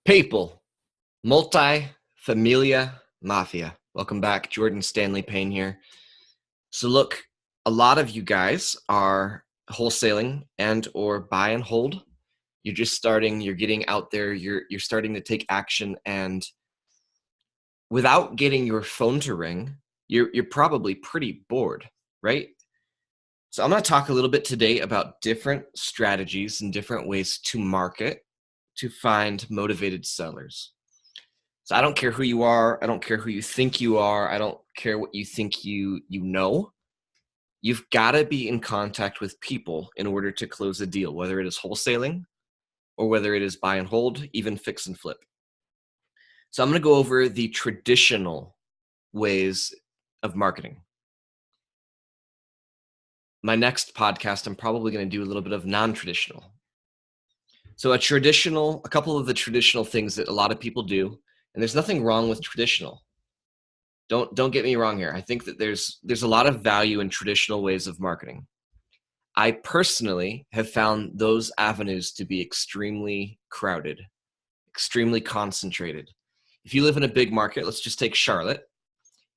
People, multi-familia mafia. Welcome back. Jordan Stanley Payne here. So look, a lot of you guys are wholesaling and or buy and hold. You're just starting, you're getting out there, you're starting to take action, and without getting your phone to ring, you're probably pretty bored, right? So I'm going to talk a little bit today about different strategies and different ways to market to find motivated sellers. So I don't care who you are. I don't care who you think you are. I don't care what you think you know. You've got to be in contact with people in order to close a deal, whether it is wholesaling or whether it is buy and hold, even fix and flip. So I'm going to go over the traditional ways of marketing. My next podcast, I'm probably going to do a little bit of non-traditional. So a couple of the traditional things that a lot of people do, and there's nothing wrong with traditional. Don't get me wrong here. I think that there's a lot of value in traditional ways of marketing. I personally have found those avenues to be extremely crowded, extremely concentrated. If you live in a big market, let's just take Charlotte,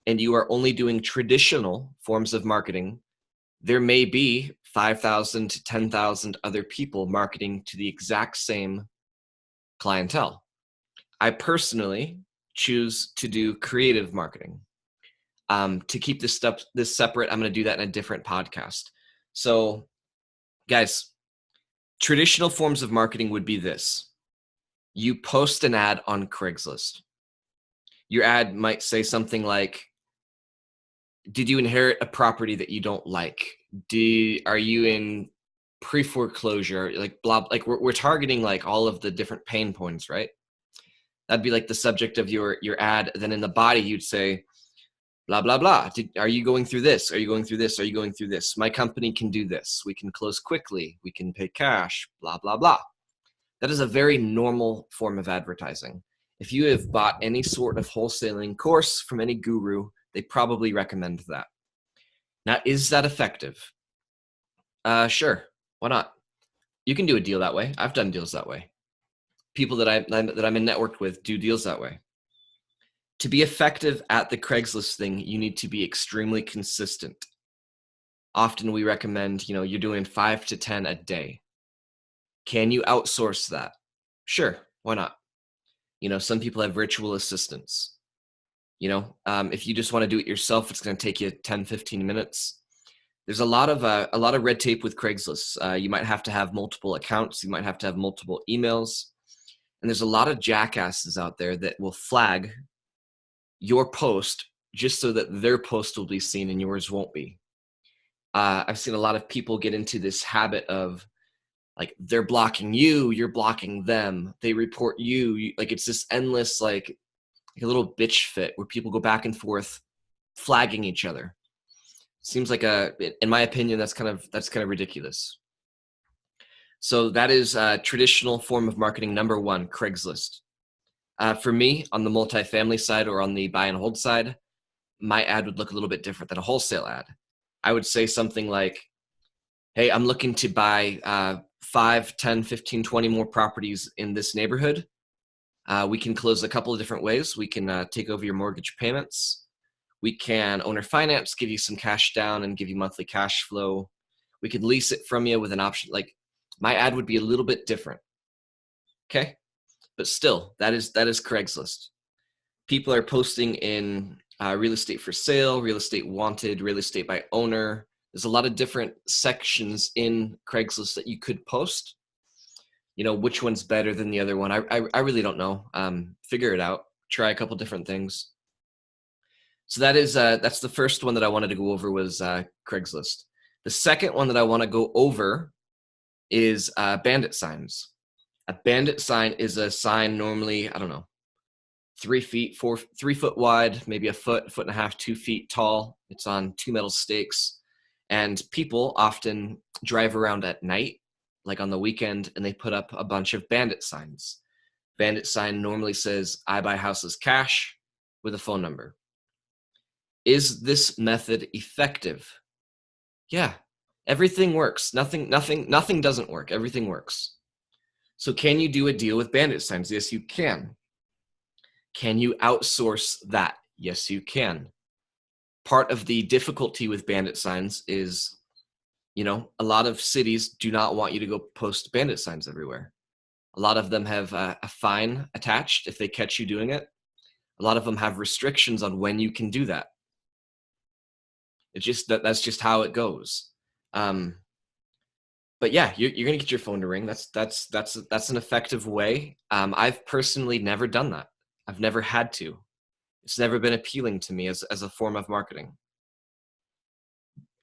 and you are only doing traditional forms of marketing, there may be 5,000 to 10,000 other people marketing to the exact same clientele. I personally choose to do creative marketing. To keep this separate, I'm going to do that in a different podcast. So, guys, traditional forms of marketing would be this. You post an ad on Craigslist. Your ad might say something like, did you inherit a property that you don't like? Are you in pre-foreclosure? Like blah, like we're targeting like all of the different pain points, right? That'd be like the subject of your ad. Then in the body, you'd say, blah, blah, blah. Are you going through this? Are you going through this? Are you going through this? My company can do this. We can close quickly. We can pay cash, blah, blah, blah. That is a very normal form of advertising. If you have bought any sort of wholesaling course from any guru, they probably recommend that. Now, is that effective? Sure. Why not? You can do a deal that way. I've done deals that way. People that I'm in networked with do deals that way. To be effective at the Craigslist thing, you need to be extremely consistent. Often we recommend, you're doing 5 to 10 a day. Can you outsource that? Sure. Why not? Some people have virtual assistants. If you just want to do it yourself, it's going to take you 10, 15 minutes. There's a lot of red tape with Craigslist. You might have to have multiple accounts. You might have to have multiple emails. And there's a lot of jackasses out there that will flag your post just so that their post will be seen and yours won't be. I've seen a lot of people get into this habit of like they're blocking you, you're blocking them, they report you. Like it's this endless like a little bitch fit where people go back and forth flagging each other. Seems like in my opinion, that's kind of ridiculous. So that is a traditional form of marketing number one, Craigslist. For me, on the multifamily side or on the buy and hold side, my ad would look a little bit different than a wholesale ad. I would say something like, hey, I'm looking to buy 5, 10, 15, 20 more properties in this neighborhood. We can close a couple of different ways. We can take over your mortgage payments. We can owner finance, give you some cash down and give you monthly cash flow. We could lease it from you with an option. Like my ad would be a little bit different. Okay. But still, that is Craigslist. People are posting in real estate for sale, real estate wanted, real estate by owner. There's a lot of different sections in Craigslist that you could post. Which one's better than the other one? I really don't know. Figure it out. Try a couple different things. So that's the first one that I wanted to go over was Craigslist. The second one that I want to go over is bandit signs. A bandit sign is a sign normally, 3 foot wide, maybe a foot and a half, 2 feet tall. It's on 2 metal stakes. And people often drive around at night, like on the weekend, and they put up a bunch of bandit signs. Bandit sign normally says, I buy houses cash with a phone number. Is this method effective? Yeah, everything works. Nothing doesn't work. Everything works. So can you do a deal with bandit signs? Yes, you can. Can you outsource that? Yes, you can. Part of the difficulty with bandit signs is, a lot of cities do not want you to go post bandit signs everywhere. A lot of them have a fine attached if they catch you doing it. A lot of them have restrictions on when you can do that. It's just that's just how it goes. But yeah, you're gonna get your phone to ring. That's an effective way. I've personally never done that. I've never had to. It's never been appealing to me as a form of marketing.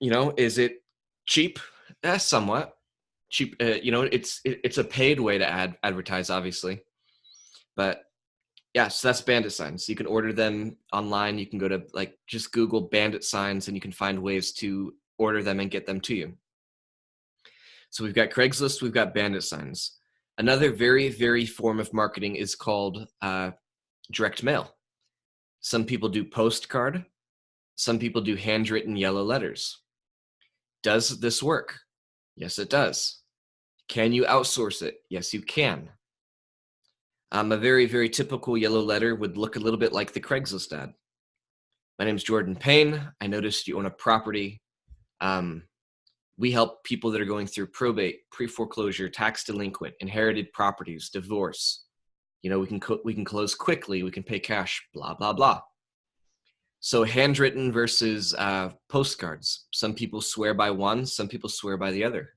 Is it cheap? Somewhat cheap. It's a paid way to advertise, obviously. But yeah, so that's bandit signs. You can order them online. You can go to just Google bandit signs and you can find ways to order them and get them to you. So we've got Craigslist, we've got bandit signs. Another very, very form of marketing is called direct mail. Some people do postcard. Some people do handwritten yellow letters. Does this work? Yes, it does. Can you outsource it? Yes, you can. A very, very typical yellow letter would look a little bit like the Craigslist ad. My name's Jordan Payne. I noticed you own a property. We help people that are going through probate, pre-foreclosure, tax delinquent, inherited properties, divorce. We can close quickly. We can pay cash, blah, blah, blah. So handwritten versus postcards. Some people swear by one, some people swear by the other.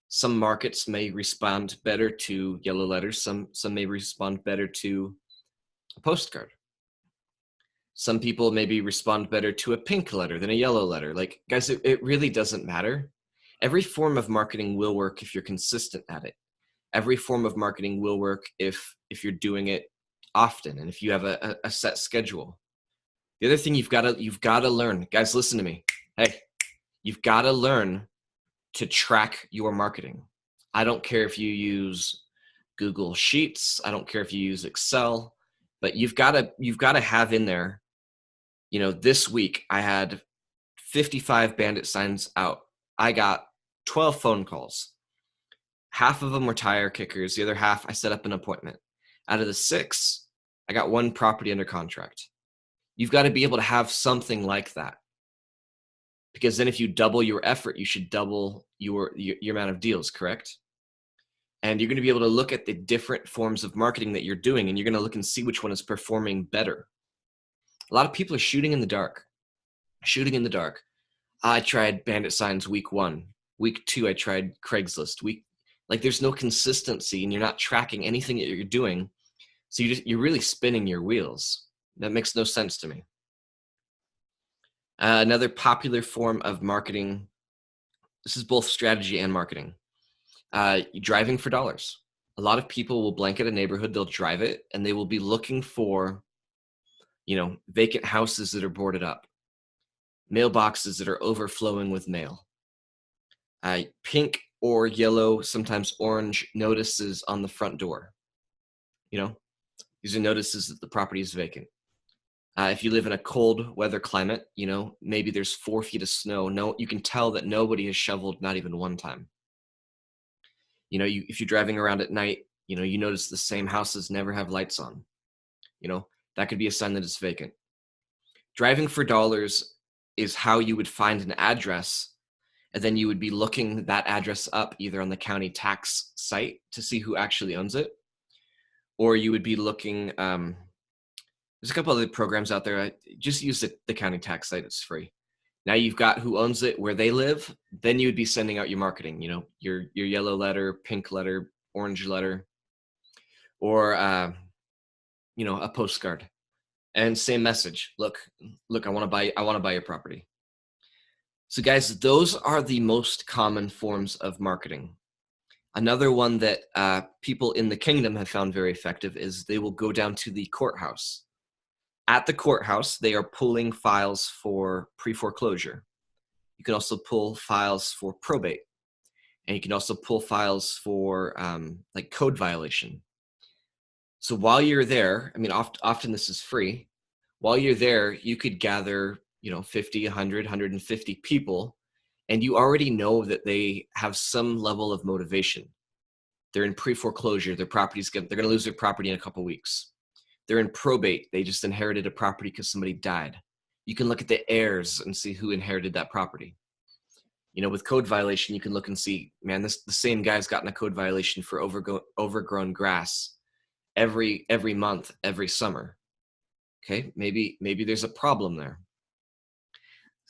Some markets may respond better to yellow letters. Some may respond better to a postcard. Some people maybe respond better to a pink letter than a yellow letter. Guys, it really doesn't matter. Every form of marketing will work if you're consistent at it. Every form of marketing will work if you're doing it often and if you have a set schedule. The other thing you've got to learn, guys, listen to me. Hey, you've got to learn to track your marketing. I don't care if you use Google Sheets. I don't care if you use Excel, but you've got to have in there, this week I had 55 bandit signs out. I got 12 phone calls. Half of them were tire kickers. The other half, I set up an appointment. Out of the 6, I got 1 property under contract. You've got to be able to have something like that. Because then if you double your effort, you should double your amount of deals, correct? And you're going to be able to look at the different forms of marketing that you're doing, and you're going to look and see which one is performing better. A lot of people are shooting in the dark. I tried bandit signs week 1. Week 2, I tried Craigslist. There's no consistency, and you're not tracking anything that you're doing. So you're really spinning your wheels. That makes no sense to me. Another popular form of marketing, this is both strategy and marketing, driving for dollars. A lot of people will blanket a neighborhood, they'll drive it, and they will be looking for, vacant houses that are boarded up, mailboxes that are overflowing with mail, pink or yellow, sometimes orange notices on the front door. These are notices that the property is vacant. If you live in a cold weather climate, maybe there's 4 feet of snow. No, you can tell that nobody has shoveled, not even one time. If you're driving around at night, you notice the same houses never have lights on. That could be a sign that it's vacant. Driving for dollars is how you would find an address, and then you would be looking that address up either on the county tax site to see who actually owns it, or you would be looking, there's a couple other programs out there. Just use the county tax site. It's free. Now you've got who owns it, where they live. Then you would be sending out your marketing, your yellow letter, pink letter, orange letter, or, a postcard. And same message. Look, I want to buy your property. So guys, those are the most common forms of marketing. Another one that people in the kingdom have found very effective is they will go down to the courthouse. At the courthouse, they are pulling files for pre-foreclosure. You can also pull files for probate. And you can also pull files for code violation. So while you're there, often this is free. While you're there, you could gather, 50, 100, 150 people, and you already know that they have some level of motivation. They're in pre-foreclosure. They're going to lose their property in a couple weeks. They're in probate. They just inherited a property because somebody died. You can look at the heirs and see who inherited that property. With code violation, you can look and see, man, the same guy's gotten a code violation for overgrown grass every month, every summer. Okay, maybe there's a problem there.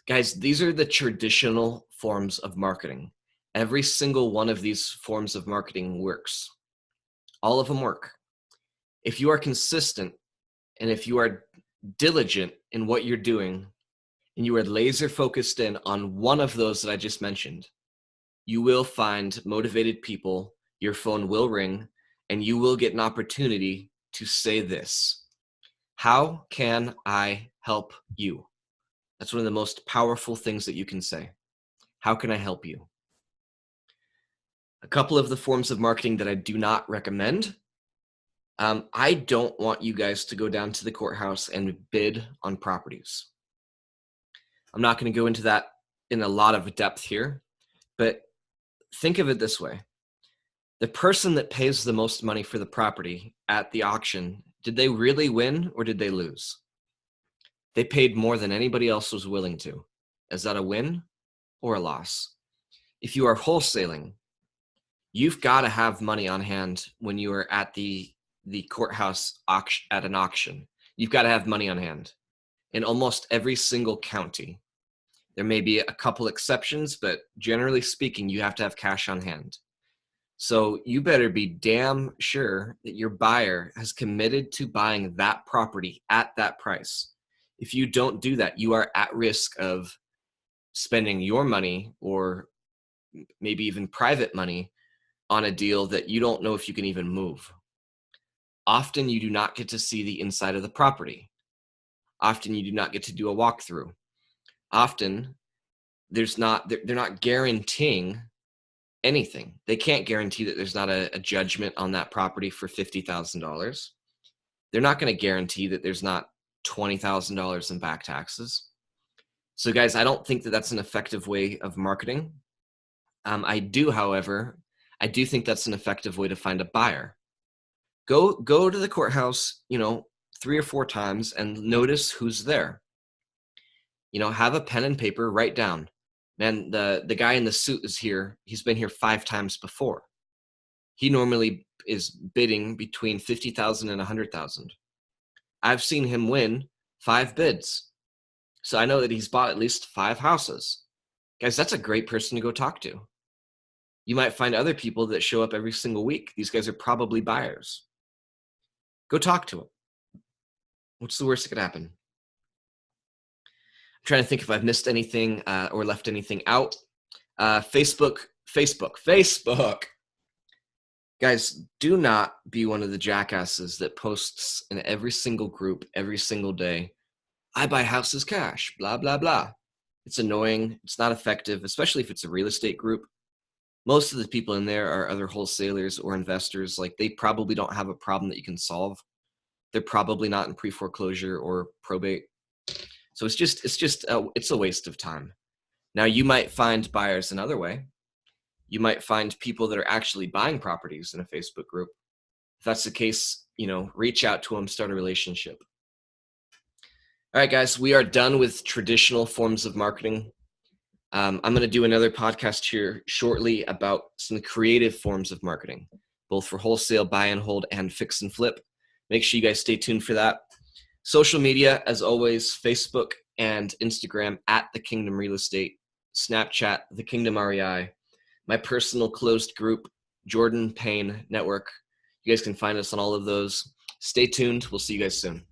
Guys, these are the traditional forms of marketing. Every single one of these forms of marketing works. All of them work. If you are consistent and if you are diligent in what you're doing and you are laser focused in on one of those that I just mentioned, you will find motivated people, your phone will ring, and you will get an opportunity to say this: how can I help you? That's one of the most powerful things that you can say. How can I help you? A couple of the forms of marketing that I do not recommend. I don't want you guys to go down to the courthouse and bid on properties. I'm not going to go into that in a lot of depth here, but think of it this way. The person that pays the most money for the property at the auction, did they really win or did they lose? They paid more than anybody else was willing to. Is that a win or a loss? If you are wholesaling, you've got to have money on hand when you are at the courthouse auction, at an auction. You've got to have money on hand. In almost every single county, there may be a couple exceptions, but generally speaking, you have to have cash on hand. So you better be damn sure that your buyer has committed to buying that property at that price. If you don't do that, you are at risk of spending your money or maybe even private money on a deal that you don't know if you can even move. Often you do not get to see the inside of the property. Often you do not get to do a walkthrough. Often they're not guaranteeing anything. They can't guarantee that there's not a judgment on that property for $50,000. They're not going to guarantee that there's not $20,000 in back taxes. So guys, I don't think that that's an effective way of marketing. I do think that's an effective way to find a buyer. Go to the courthouse, 3 or 4 times and notice who's there. Have a pen and paper, write down, man, the guy in the suit is here. He's been here 5 times before. He normally is bidding between 50,000 and 100,000. I've seen him win 5 bids. So I know that he's bought at least 5 houses. Guys, that's a great person to go talk to. You might find other people that show up every single week. These guys are probably buyers. Go talk to them. What's the worst that could happen? I'm trying to think if I've missed anything or left anything out. Facebook. Guys, do not be one of the jackasses that posts in every single group every single day, I buy houses cash, blah, blah, blah. It's annoying. It's not effective, especially if it's a real estate group. Most of the people in there are other wholesalers or investors. Like, they probably don't have a problem that you can solve. They're probably not in pre-foreclosure or probate. So it's a waste of time. Now, you might find buyers another way. You might find people that are actually buying properties in a Facebook group. If that's the case, reach out to them, start a relationship. All right, guys, we are done with traditional forms of marketing. I'm going to do another podcast here shortly about some creative forms of marketing, both for wholesale, buy and hold, and fix and flip. Make sure you guys stay tuned for that. Social media, as always, Facebook and Instagram at The Kingdom Real Estate, Snapchat, The Kingdom REI, my personal closed group, Jordan Payne Network. You guys can find us on all of those. Stay tuned. We'll see you guys soon.